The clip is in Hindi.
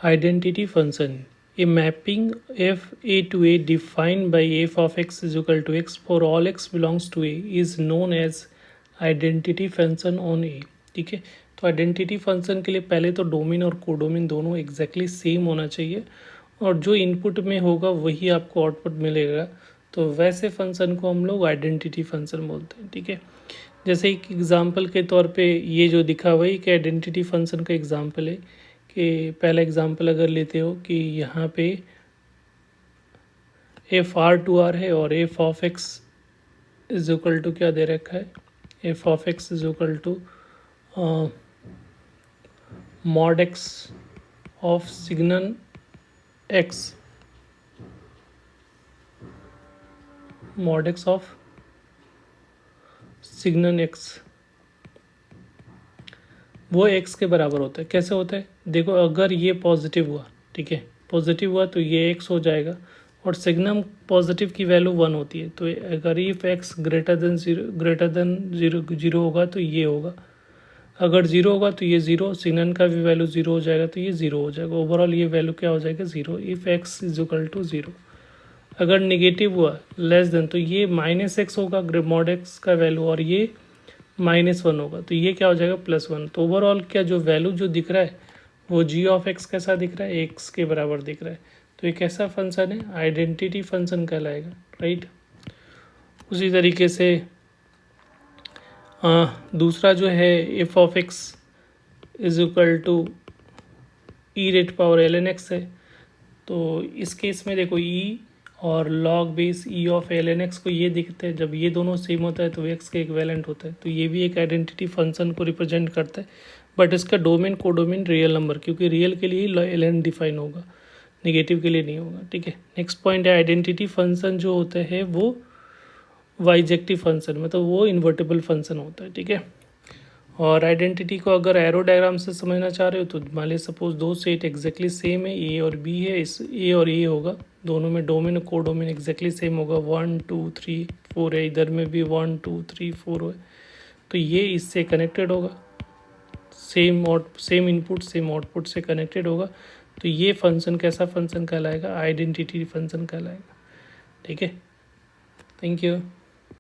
Identity function, a mapping f a to a defined by f of x is equal to x for all x belongs to a is known as identity function on A. ठीक है, तो आइडेंटिटी फंक्शन के लिए पहले तो डोमेन और कोडोमेन दोनों एग्जैक्टली सेम होना चाहिए और जो इनपुट में होगा वही आपको आउटपुट मिलेगा। तो वैसे फंक्शन को हम लोग आइडेंटिटी फंक्शन बोलते हैं। ठीक है, जैसे एक एग्जांपल के तौर पे ये जो दिखा हुआ है कि आइडेंटिटी फंक्शन का एग्जांपल है कि पहला एग्जांपल अगर लेते हो कि यहाँ पे एफ आर टू आर है और f of x is equal to क्या दे रखा है, f of x is equal to mod x of signal x, mod x of signal x वो एक्स के बराबर होता है। कैसे होता है देखो, अगर ये पॉजिटिव हुआ, ठीक है, पॉजिटिव हुआ तो ये एक्स हो जाएगा और सिग्नम पॉजिटिव की वैल्यू 1 होती है। तो अगर if x greater than zero होगा तो ये होगा, अगर जीरो होगा तो ये जीरो, सिग्नम का भी वैल्यू जीरो हो जाएगा तो ये जीरो हो जाएगा। ओवरऑल ये वैल्यू क्या हो जाएगा, zero. If x is equal to zero, अगर निगेटिव हुआ लेस देन तो ये माइनस एक्स होगा मॉड एक्स का वैल्यू और ये -1 होगा तो ये क्या हो जाएगा +1। तो ओवरऑल क्या जो वैल्यू जो दिख रहा है वो जी ऑफ एक्स कैसा दिख रहा है, एक्स के बराबर दिख रहा है। तो ये कैसा फंक्शन है, आइडेंटिटी फंक्शन कहलाएगा, राइट। उसी तरीके से दूसरा जो है f of x is equal to e raised power l n x है। तो इस केस में देखो ई और log base e of l n x को ये दिखते हैं, जब ये दोनों सेम होता है तो एक्स के इक्विवेलेंट होता है। तो ये भी एक आइडेंटिटी फंक्शन को रिप्रेजेंट करता है, बट इसका डोमेन कोडोमेन रियल नंबर, क्योंकि रियल के लिए एल एन डिफाइन होगा, नेगेटिव के लिए नहीं होगा। ठीक है, नेक्स्ट पॉइंट है आइडेंटिटी फंक्शन जो होते हैं वो बाइजेक्टिव फंक्शन, मतलब वो इन्वर्टेबल फंक्शन होता है। ठीक है, और आइडेंटिटी को अगर एरो डायग्राम से समझना चाह रहे हो तो मान लीजिए सपोज दो सेट एग्जैक्टली सेम है, ए और बी है, इस ए और ए होगा, दोनों में डोमेन और कोडोमेन एग्जैक्टली सेम होगा, 1 2 3 4 है, इधर में भी 1 2 3 4 है, तो ये इससे कनेक्टेड होगा, सेम इनपुट सेम आउटपुट से कनेक्टेड होगा। तो ये फंक्शन कैसा फंक्शन कहलाएगा, आइडेंटिटी फंक्शन कहलाएगा। ठीक है, थैंक यू।